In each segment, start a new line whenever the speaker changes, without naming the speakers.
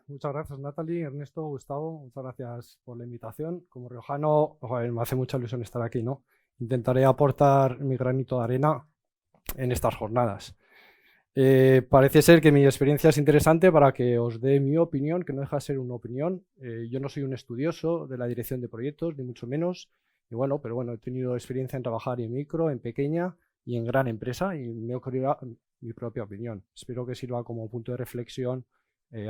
Muchas gracias, Natalie, Ernesto, Gustavo. Muchas gracias por la invitación. Como riojano, joder, me hace mucha ilusión estar aquí, ¿no? Intentaré aportar mi granito de arena en estas jornadas. Parece ser que mi experiencia es interesante para que os dé mi opinión, que no deja de ser una opinión. Yo no soy un estudioso de la dirección de proyectos, ni mucho menos. Y bueno, pero bueno, he tenido experiencia en trabajar en micro, en pequeña y en gran empresa y me he ocurrido mi propia opinión. Espero que sirva como punto de reflexión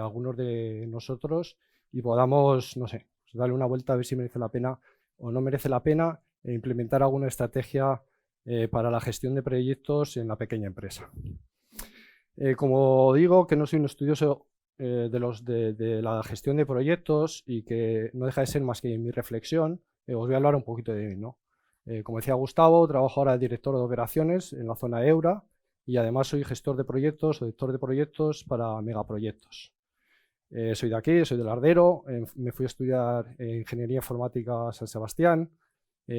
algunos de nosotros y podamos, no sé, pues darle una vuelta a ver si merece la pena o no merece la pena e implementar alguna estrategia para la gestión de proyectos en la pequeña empresa. Como digo, que no soy un estudioso de la gestión de proyectos y que no deja de ser más que mi reflexión, os voy a hablar un poquito de mí, ¿no? Como decía Gustavo, trabajo ahora de director de operaciones en la zona EURA y además soy gestor de proyectos o director de proyectos para megaproyectos. Soy de aquí, soy del Ardero, me fui a estudiar Ingeniería Informática a San Sebastián,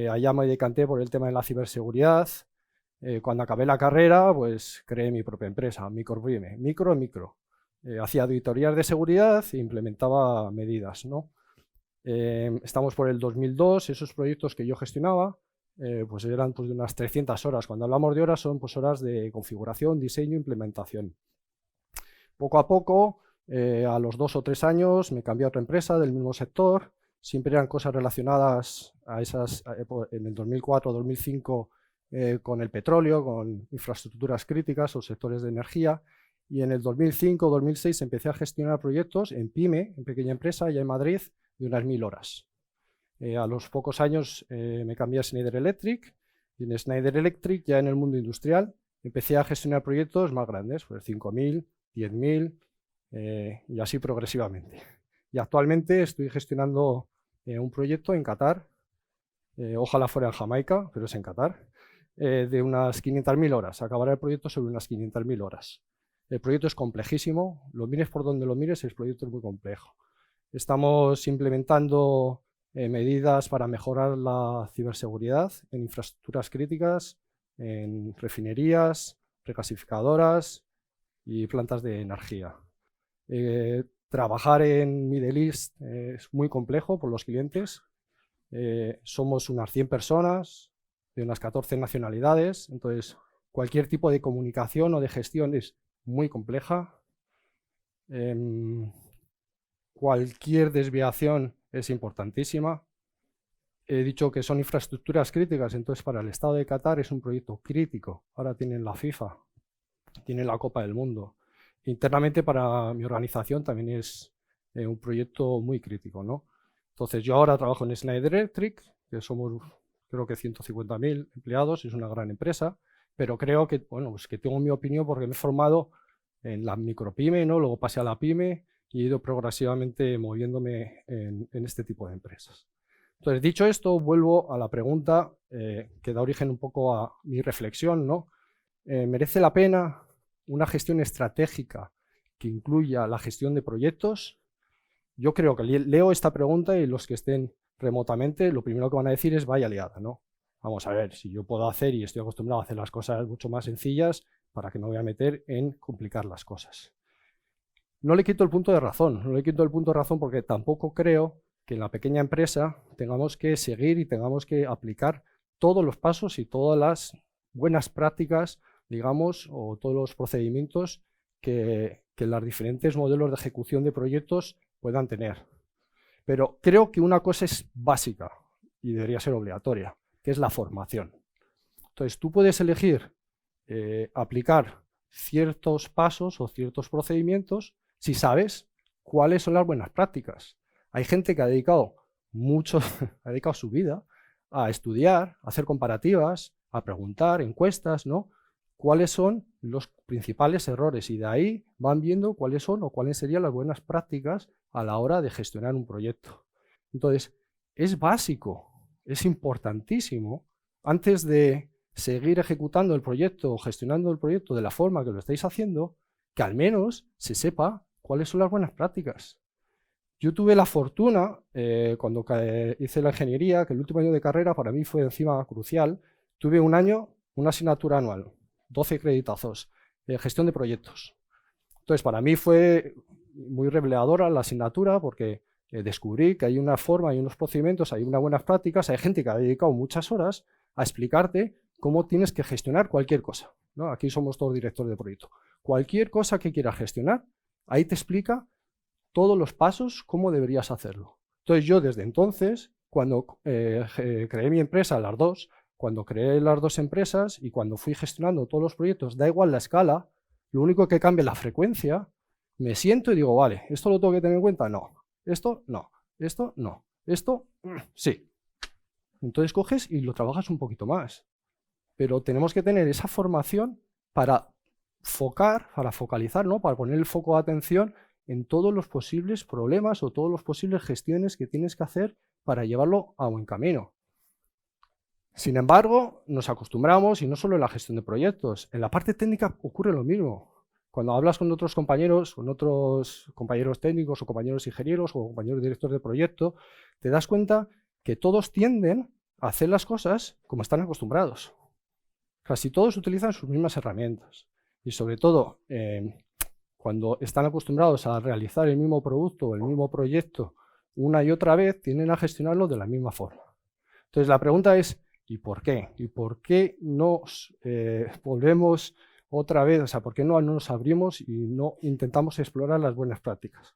allá me decanté por el tema de la ciberseguridad. Cuando acabé la carrera, pues creé mi propia empresa, Micropyme, micro. Hacía auditorías de seguridad e implementaba medidas, ¿no? Estamos por el 2002, esos proyectos que yo gestionaba, pues eran pues, de unas 300 horas. Cuando hablamos de horas, son pues, horas de configuración, diseño, implementación. Poco a poco, a los 2 o 3 años, me cambié a otra empresa del mismo sector. Siempre eran cosas relacionadas a esas, en el 2004-2005, con el petróleo, con infraestructuras críticas o sectores de energía. Y en el 2005-2006 empecé a gestionar proyectos en PyME, en pequeña empresa, ya en Madrid, de unas 1000 horas. A los pocos años me cambié a Schneider Electric y en Schneider Electric, ya en el mundo industrial, empecé a gestionar proyectos más grandes, pues 5000, 10.000 y así progresivamente. Y actualmente estoy gestionando un proyecto en Qatar, ojalá fuera en Jamaica, pero es en Qatar, de unas 500.000 horas. Acabará el proyecto sobre unas 500.000 horas. El proyecto es complejísimo, lo mires por donde lo mires, el proyecto es muy complejo. Estamos implementando medidas para mejorar la ciberseguridad en infraestructuras críticas, en refinerías, recasificadoras y plantas de energía. Trabajar en Middle East es muy complejo por los clientes. Somos unas 100 personas de unas 14 nacionalidades, entonces cualquier tipo de comunicación o de gestión es muy compleja. Cualquier desviación es importantísima. He dicho que son infraestructuras críticas, entonces para el Estado de Qatar es un proyecto crítico. Ahora tienen la FIFA, tienen la Copa del Mundo. Internamente para mi organización también es un proyecto muy crítico, ¿no? Entonces yo ahora trabajo en Schneider Electric, que somos creo que 150.000 empleados, es una gran empresa, pero creo que, bueno, pues que tengo mi opinión porque me he formado en la micropyme, ¿no? Luego pasé a la pyme y he ido progresivamente moviéndome en este tipo de empresas. Entonces, dicho esto, vuelvo a la pregunta que da origen un poco a mi reflexión, ¿no? ¿Merece la pena una gestión estratégica que incluya la gestión de proyectos? Yo creo que leo esta pregunta y los que estén remotamente, lo primero que van a decir es vaya liada, ¿no? Vamos a ver, si yo puedo hacer y estoy acostumbrado a hacer las cosas mucho más sencillas, ¿para qué me voy a meter en complicar las cosas? No le quito el punto de razón, no le quito el punto de razón porque tampoco creo que en la pequeña empresa tengamos que seguir y tengamos que aplicar todos los pasos y todas las buenas prácticas, digamos, o todos los procedimientos que los diferentes modelos de ejecución de proyectos puedan tener. Pero creo que una cosa es básica y debería ser obligatoria, que es la formación. Entonces, tú puedes elegir aplicar ciertos pasos o ciertos procedimientos si sabes cuáles son las buenas prácticas. Hay gente que ha dedicado mucho, ha dedicado su vida a estudiar, a hacer comparativas, a preguntar, encuestas, ¿no? Cuáles son los principales errores y de ahí van viendo cuáles son o cuáles serían las buenas prácticas a la hora de gestionar un proyecto. Entonces, es básico, es importantísimo, antes de seguir ejecutando el proyecto o gestionando el proyecto de la forma que lo estáis haciendo, que al menos se sepa cuáles son las buenas prácticas. Yo tuve la fortuna, cuando hice la ingeniería, que el último año de carrera para mí fue encima crucial, tuve un año, una asignatura anual, 12 creditazos, gestión de proyectos. Entonces, para mí fue muy reveladora la asignatura porque descubrí que hay una forma, hay unos procedimientos, hay unas buenas prácticas, hay gente que ha dedicado muchas horas a explicarte cómo tienes que gestionar cualquier cosa, ¿no? Aquí somos todos directores de proyecto. Cualquier cosa que quieras gestionar, ahí te explica todos los pasos, cómo deberías hacerlo. Entonces yo desde entonces, cuando creé mi empresa, las dos, cuando creé las dos empresas y cuando fui gestionando todos los proyectos, da igual la escala, lo único que cambia es la frecuencia, me siento y digo, vale, ¿esto lo tengo que tener en cuenta? No. Esto, no. Esto, no. Esto, sí. Entonces coges y lo trabajas un poquito más. Pero tenemos que tener esa formación para focalizar, ¿no? Para poner el foco de atención en todos los posibles problemas o todas las posibles gestiones que tienes que hacer para llevarlo a buen camino. Sin embargo, nos acostumbramos, y no solo en la gestión de proyectos, en la parte técnica ocurre lo mismo. Cuando hablas con otros compañeros técnicos o compañeros ingenieros o compañeros directores de proyecto, te das cuenta que todos tienden a hacer las cosas como están acostumbrados. Casi todos utilizan sus mismas herramientas y sobre todo cuando están acostumbrados a realizar el mismo producto o el mismo proyecto una y otra vez, tienden a gestionarlo de la misma forma. Entonces la pregunta es, ¿y por qué? ¿Y por qué nos volvemos otra vez? O sea, ¿por qué no nos abrimos y no intentamos explorar las buenas prácticas?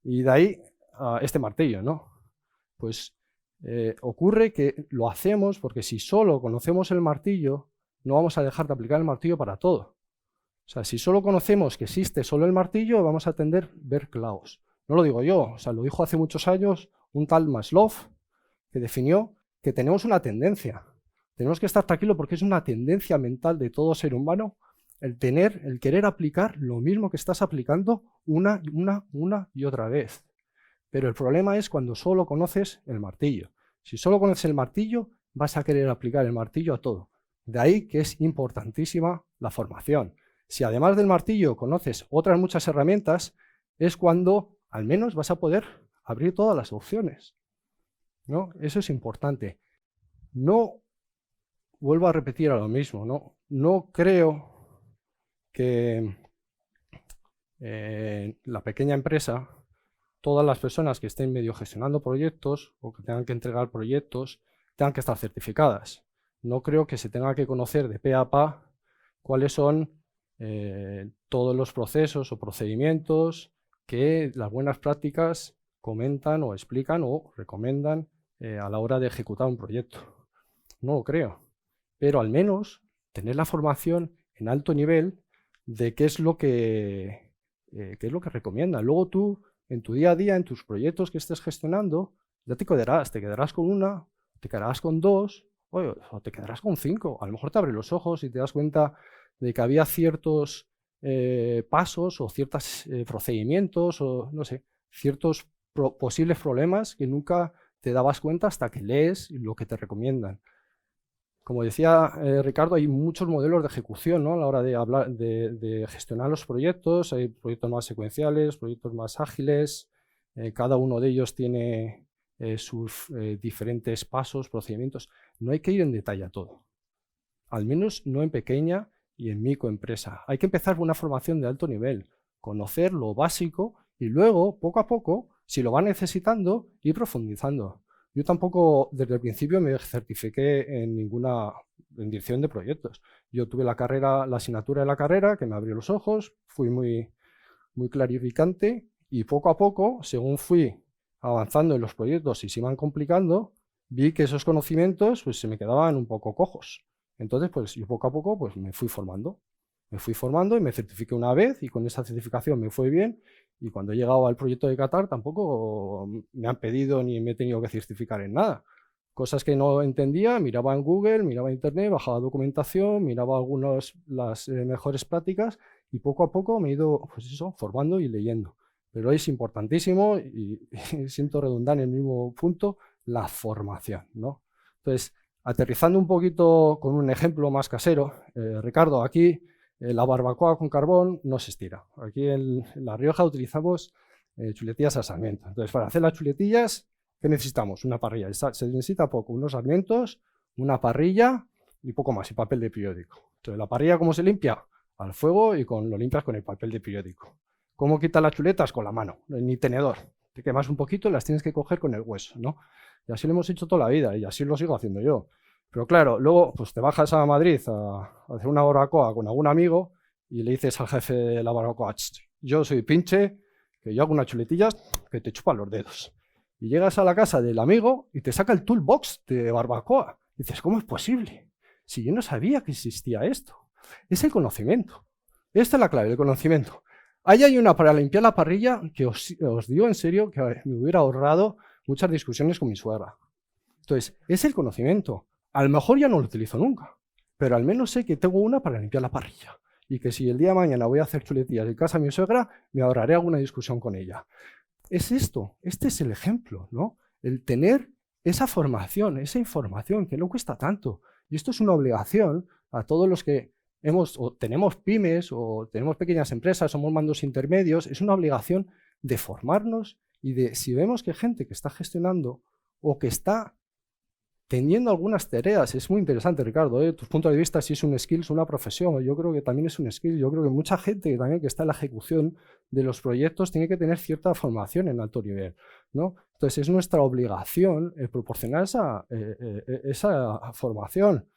Y de ahí este martillo, ¿no? Pues ocurre que lo hacemos porque si solo conocemos el martillo, no vamos a dejar de aplicar el martillo para todo. O sea, si solo conocemos que existe solo el martillo, vamos a tender a ver clavos. No lo digo yo, o sea, lo dijo hace muchos años un tal Maslow, que definió que tenemos una tendencia. Tenemos que estar tranquilos porque es una tendencia mental de todo ser humano el querer aplicar lo mismo que estás aplicando una y otra vez. Pero el problema es cuando solo conoces el martillo. Si solo conoces el martillo, vas a querer aplicar el martillo a todo. De ahí que es importantísima la formación. Si además del martillo conoces otras muchas herramientas, es cuando al menos vas a poder abrir todas las opciones, ¿no? Eso es importante. No vuelvo a repetir a lo mismo, ¿no? No creo que la pequeña empresa, todas las personas que estén medio gestionando proyectos o que tengan que entregar proyectos, tengan que estar certificadas. No creo que se tenga que conocer de pe a pa cuáles son todos los procesos o procedimientos que las buenas prácticas comentan o explican o recomiendan a la hora de ejecutar un proyecto. No lo creo, pero al menos tener la formación en alto nivel de qué es lo que recomiendan. Luego tú, en tu día a día, en tus proyectos que estés gestionando, ya te quedarás con una, te quedarás con dos, o te quedarás con 5. A lo mejor te abres los ojos y te das cuenta de que había ciertos pasos o ciertos procedimientos o, no sé, ciertos posibles problemas que nunca te dabas cuenta hasta que lees lo que te recomiendan. Como decía Ricardo, hay muchos modelos de ejecución, ¿no? A la hora de gestionar los proyectos. Hay proyectos más secuenciales, proyectos más ágiles. Cada uno de ellos tiene sus diferentes pasos, procedimientos. No hay que ir en detalle a todo. Al menos no en pequeña y en microempresa. Hay que empezar con una formación de alto nivel. Conocer lo básico y luego, poco a poco, si lo va necesitando, ir profundizando. Yo tampoco, desde el principio, me certifiqué en dirección de proyectos. Yo tuve la asignatura de la carrera, que me abrió los ojos, fui muy clarificante y poco a poco, según fui avanzando en los proyectos y se iban complicando, vi que esos conocimientos pues, se me quedaban un poco cojos. Entonces, pues yo poco a poco pues, me fui formando. Me fui formando y me certifiqué una vez y con esa certificación me fue bien. Y cuando he llegado al proyecto de Qatar tampoco me han pedido ni me he tenido que certificar en nada. Cosas que no entendía, miraba en Google, miraba en Internet, bajaba documentación, miraba las mejores prácticas y poco a poco me he ido pues eso, formando y leyendo. Pero es importantísimo y siento redundar en el mismo punto, la formación, ¿no? Entonces, aterrizando un poquito con un ejemplo más casero, Ricardo, aquí la barbacoa con carbón no se estira. Aquí en La Rioja utilizamos chuletillas a sarmiento. Entonces, para hacer las chuletillas, ¿qué necesitamos? Una parrilla. Se necesita poco, unos sarmientos, una parrilla y poco más, y papel de periódico. Entonces, la parrilla, ¿cómo se limpia? Al fuego y lo limpias con el papel de periódico. ¿Cómo quitas las chuletas? Con la mano, ni tenedor. Te quemas un poquito y las tienes que coger con el hueso, ¿no? Y así lo hemos hecho toda la vida y así lo sigo haciendo yo. Pero claro, luego pues te bajas a Madrid a hacer una barbacoa con algún amigo y le dices al jefe de la barbacoa, yo soy pinche, que yo hago unas chuletillas que te chupan los dedos. Y llegas a la casa del amigo y te saca el toolbox de barbacoa. Y dices, ¿cómo es posible? Si yo no sabía que existía esto. Es el conocimiento. Esta es la clave, el conocimiento. Ahí hay una para limpiar la parrilla que os digo en serio que me hubiera ahorrado muchas discusiones con mi suegra. Entonces, es el conocimiento. A lo mejor ya no lo utilizo nunca, pero al menos sé que tengo una para limpiar la parrilla. Y que si el día de mañana voy a hacer chuletillas en casa de mi suegra, me ahorraré alguna discusión con ella. Es esto, este es el ejemplo, ¿no? El tener esa formación, esa información que no cuesta tanto. Y esto es una obligación a todos los que o tenemos pymes o tenemos pequeñas empresas, somos mandos intermedios, es una obligación de formarnos y de, si vemos que gente que está gestionando o que está teniendo algunas tareas, es muy interesante, Ricardo, tus puntos de vista, si es un skill, es una profesión, yo creo que también es un skill, yo creo que mucha gente que también que está en la ejecución de los proyectos tiene que tener cierta formación en alto nivel, ¿no? Entonces es nuestra obligación proporcionar esa formación.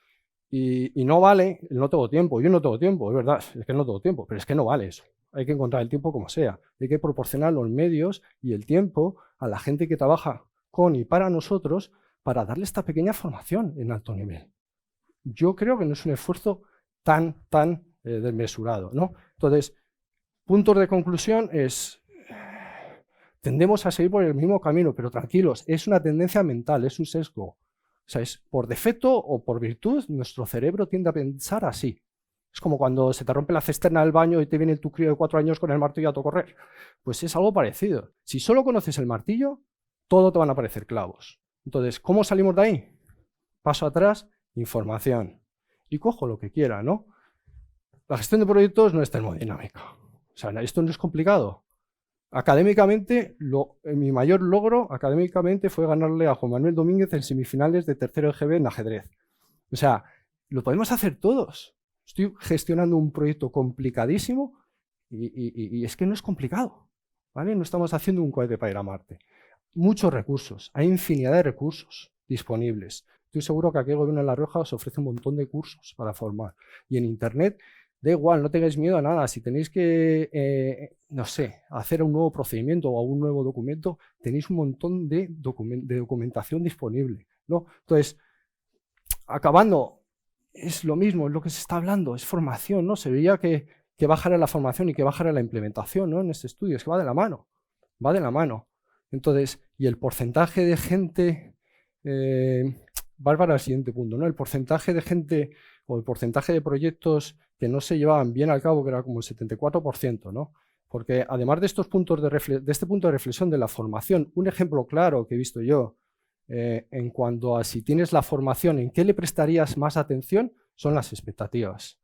Y no vale el no tengo tiempo, yo no tengo tiempo, es verdad, es que no tengo tiempo, pero es que no vale eso. Hay que encontrar el tiempo como sea. Hay que proporcionar los medios y el tiempo a la gente que trabaja con y para nosotros para darle esta pequeña formación en alto nivel. Yo creo que no es un esfuerzo tan desmesurado, ¿no? Entonces, puntos de conclusión es, tendemos a seguir por el mismo camino, pero tranquilos, es una tendencia mental, es un sesgo. O sea, es por defecto o por virtud, nuestro cerebro tiende a pensar así. Es como cuando se te rompe la cisterna del baño y te viene tu crío de 4 años con el martillo a todo correr. Pues es algo parecido. Si solo conoces el martillo, todo te van a parecer clavos. Entonces, ¿cómo salimos de ahí? Paso atrás, información. Y cojo lo que quiera, ¿no? La gestión de proyectos no es termodinámica. O sea, esto no es complicado. Académicamente, mi mayor logro académicamente fue ganarle a Juan Manuel Domínguez en semifinales de tercero EGB en ajedrez. O sea, lo podemos hacer todos. Estoy gestionando un proyecto complicadísimo y es que no es complicado, ¿vale? No estamos haciendo un cohete para ir a Marte. Muchos recursos, hay infinidad de recursos disponibles. Estoy seguro que aquí el Gobierno de La Rioja os ofrece un montón de cursos para formar. Y en Internet, da igual, no tengáis miedo a nada. Si tenéis que, no sé, hacer un nuevo procedimiento o un nuevo documento, tenéis un montón de documentación disponible, ¿no? Entonces, acabando, es lo mismo, es lo que se está hablando, es formación, ¿no? Se veía que bajara la formación y que bajara la implementación, ¿no? En este estudio, es que va de la mano, va de la mano. Entonces, y el porcentaje de gente, va para el siguiente punto, ¿no? El porcentaje de gente o el porcentaje de proyectos que no se llevaban bien al cabo, que era como el 74%, ¿no? Porque además de estos puntos de este punto de reflexión de la formación, un ejemplo claro que he visto yo en cuanto a si tienes la formación, ¿en qué le prestarías más atención? Son las expectativas.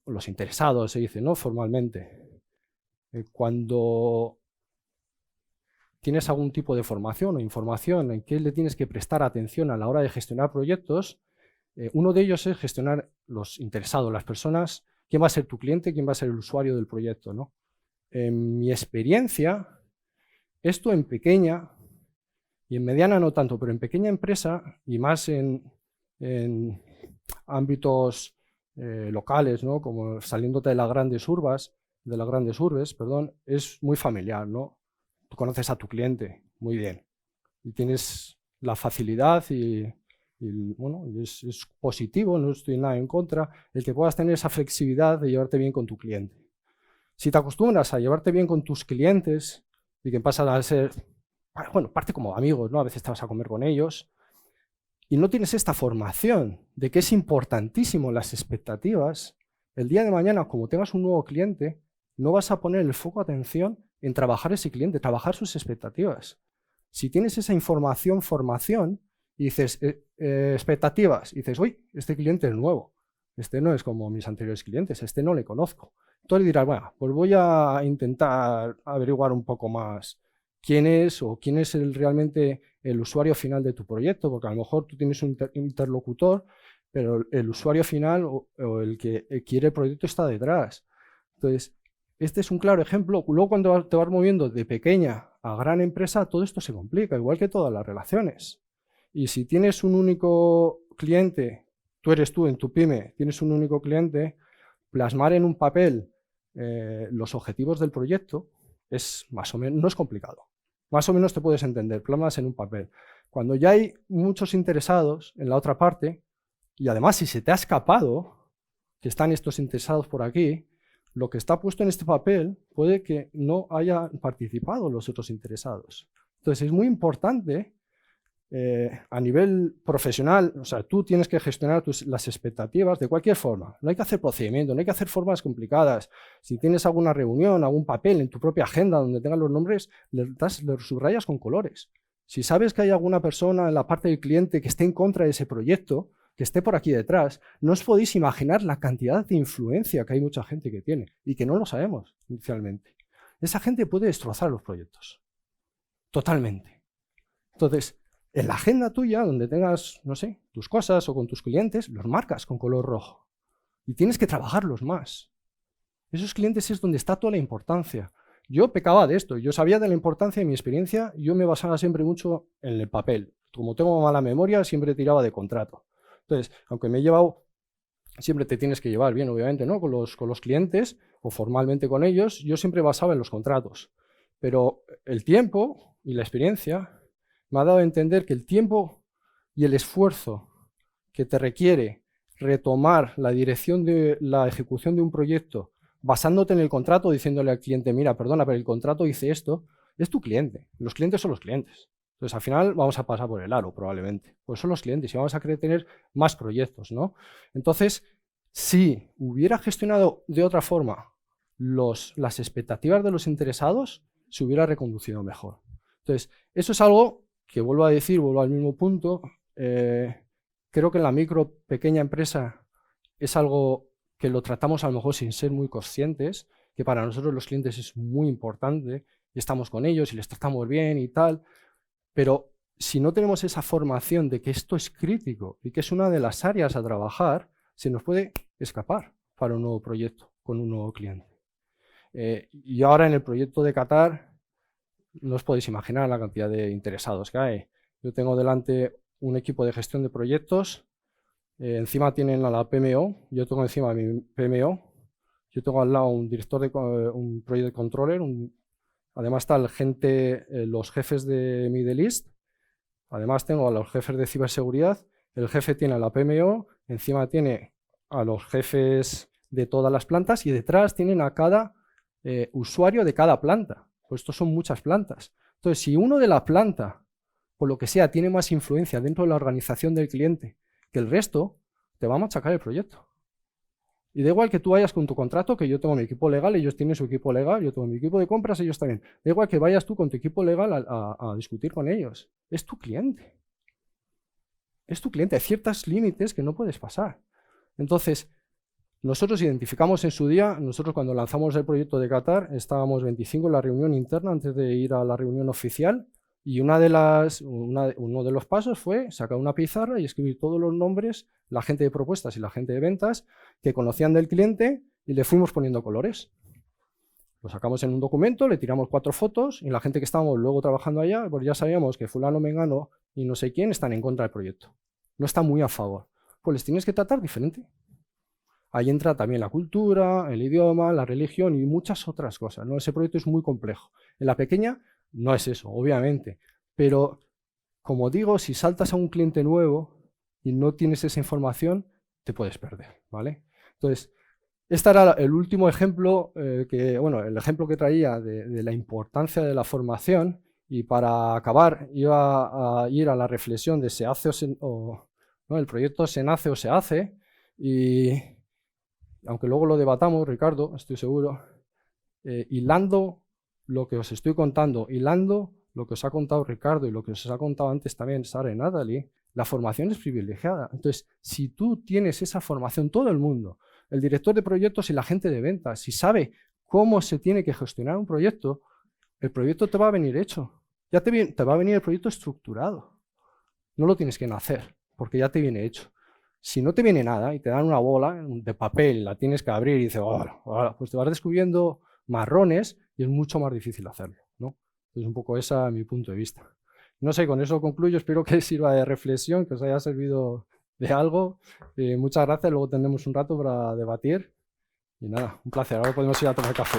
Los interesados, se dice, ¿no? Formalmente. Cuando tienes algún tipo de formación o información en qué le tienes que prestar atención a la hora de gestionar proyectos, uno de ellos es gestionar los interesados, las personas, quién va a ser tu cliente, quién va a ser el usuario del proyecto, ¿no? En mi experiencia, esto en pequeña y en mediana no tanto, pero en pequeña empresa y más en ámbitos locales, ¿no? Como saliéndote de las grandes urbes, es muy familiar, ¿no? Tú conoces a tu cliente muy bien y tienes la facilidad y bueno, es positivo, no estoy nada en contra, el que puedas tener esa flexibilidad de llevarte bien con tu cliente. Si te acostumbras a llevarte bien con tus clientes y que pasan a ser, bueno, parte como amigos, ¿no? A veces te vas a comer con ellos y no tienes esta formación de que es importantísimo las expectativas, el día de mañana, como tengas un nuevo cliente, no vas a poner el foco de atención en trabajar ese cliente, trabajar sus expectativas. Si tienes esa información, formación, y dices, expectativas, y dices, uy, este cliente es nuevo, este no es como mis anteriores clientes, este no le conozco. Entonces dirás, bueno, pues voy a intentar averiguar un poco más quién es o quién es realmente el usuario final de tu proyecto, porque a lo mejor tú tienes un interlocutor, pero el usuario final o el que quiere el proyecto está detrás. Entonces, Este es un claro ejemplo. Luego cuando te vas moviendo de pequeña a gran empresa, todo esto se complica, igual que todas las relaciones. Y si tienes un único cliente, tú eres tú en tu pyme, tienes un único cliente, plasmar en un papel los objetivos del proyecto es más o menos, no es complicado. Más o menos te puedes entender, plasmas en un papel. Cuando ya hay muchos interesados en la otra parte, y además si se te ha escapado que están estos interesados por aquí, lo que está puesto en este papel puede que no hayan participado los otros interesados. Entonces es muy importante a nivel profesional, o sea, tú tienes que gestionar las expectativas de cualquier forma. No hay que hacer procedimiento, no hay que hacer formas complicadas. Si tienes alguna reunión, algún papel en tu propia agenda donde tengan los nombres, le subrayas con colores. Si sabes que hay alguna persona en la parte del cliente que esté en contra de ese proyecto, que esté por aquí detrás, no os podéis imaginar la cantidad de influencia que hay mucha gente que tiene y que no lo sabemos inicialmente. Esa gente puede destrozar los proyectos. Totalmente. Entonces, en la agenda tuya, donde tengas, no sé, tus cosas o con tus clientes, los marcas con color rojo. Y tienes que trabajarlos más. Esos clientes es donde está toda la importancia. Yo pecaba de esto, yo sabía de la importancia de mi experiencia, yo me basaba siempre mucho en el papel. Como tengo mala memoria, siempre tiraba de contrato. Entonces, aunque me he llevado, siempre te tienes que llevar bien, obviamente, ¿no? Con los clientes o formalmente con ellos, yo siempre basaba en los contratos. Pero el tiempo y la experiencia me ha dado a entender que el tiempo y el esfuerzo que te requiere retomar la dirección de la ejecución de un proyecto basándote en el contrato, diciéndole al cliente, mira, perdona, pero el contrato dice esto, es tu cliente. Los clientes son los clientes. Entonces, al final vamos a pasar por el aro, probablemente. Pues son los clientes y vamos a querer tener más proyectos, ¿no? Entonces, si hubiera gestionado de otra forma las expectativas de los interesados, se hubiera reconducido mejor. Entonces, eso es algo que vuelvo a decir, vuelvo al mismo punto, creo que en la micro, pequeña empresa es algo que lo tratamos a lo mejor sin ser muy conscientes, que para nosotros los clientes es muy importante y estamos con ellos y les tratamos bien y tal, pero si no tenemos esa formación de que esto es crítico y que es una de las áreas a trabajar, se nos puede escapar para un nuevo proyecto con un nuevo cliente. Y ahora en el proyecto de Qatar, no os podéis imaginar la cantidad de interesados que hay. Yo tengo delante un equipo de gestión de proyectos, encima tienen a la PMO, yo tengo encima mi PMO, yo tengo al lado un director de un project controller, además está los jefes de Middle East, además tengo a los jefes de ciberseguridad, el jefe tiene a la PMO, encima tiene a los jefes de todas las plantas y detrás tienen a cada usuario de cada planta. Pues estos son muchas plantas. Entonces, si uno de la planta, por lo que sea, tiene más influencia dentro de la organización del cliente que el resto, te va a machacar el proyecto. Y da igual que tú vayas con tu contrato, que yo tengo mi equipo legal, ellos tienen su equipo legal, yo tengo mi equipo de compras, ellos también. Da igual que vayas tú con tu equipo legal a discutir con ellos. Es tu cliente. Es tu cliente. Hay ciertos límites que no puedes pasar. Entonces, nosotros identificamos en su día, nosotros cuando lanzamos el proyecto de Qatar, estábamos 25 en la reunión interna antes de ir a la reunión oficial, y uno de los pasos fue sacar una pizarra y escribir todos los nombres, la gente de propuestas y la gente de ventas, que conocían del cliente, y le fuimos poniendo colores. Lo sacamos en un documento, le tiramos 4 fotos, y la gente que estábamos luego trabajando allá, pues ya sabíamos que fulano, mengano y no sé quién están en contra del proyecto. No están muy a favor. Pues les tienes que tratar diferente. Ahí entra también la cultura, el idioma, la religión y muchas otras cosas, ¿no? Ese proyecto es muy complejo. En la pequeña no es eso, obviamente. Pero, como digo, si saltas a un cliente nuevo y no tienes esa información, te puedes perder, ¿vale? Entonces, este era el último ejemplo, el ejemplo que traía de la importancia de la formación. Y para acabar, iba a ir a la reflexión de se hace ¿no? El proyecto se nace o se hace. Y aunque luego lo debatamos, Ricardo, estoy seguro, hilando lo que os estoy contando, hilando lo que os ha contado Ricardo y lo que os ha contado antes también Sara y Natalie, la formación es privilegiada. Entonces, si tú tienes esa formación, todo el mundo, el director de proyectos y la gente de ventas, si sabe cómo se tiene que gestionar un proyecto, el proyecto te va a venir hecho. Ya te va a venir el proyecto estructurado. No lo tienes que nacer, porque ya te viene hecho. Si no te viene nada y te dan una bola de papel, la tienes que abrir y dices, pues te vas descubriendo marrones y es mucho más difícil hacerlo, ¿no? Entonces, un poco ese es mi punto de vista. No sé, con eso concluyo, espero que sirva de reflexión, que os haya servido de algo. Muchas gracias, luego tendremos un rato para debatir. Y nada, un placer, ahora podemos ir a tomar café.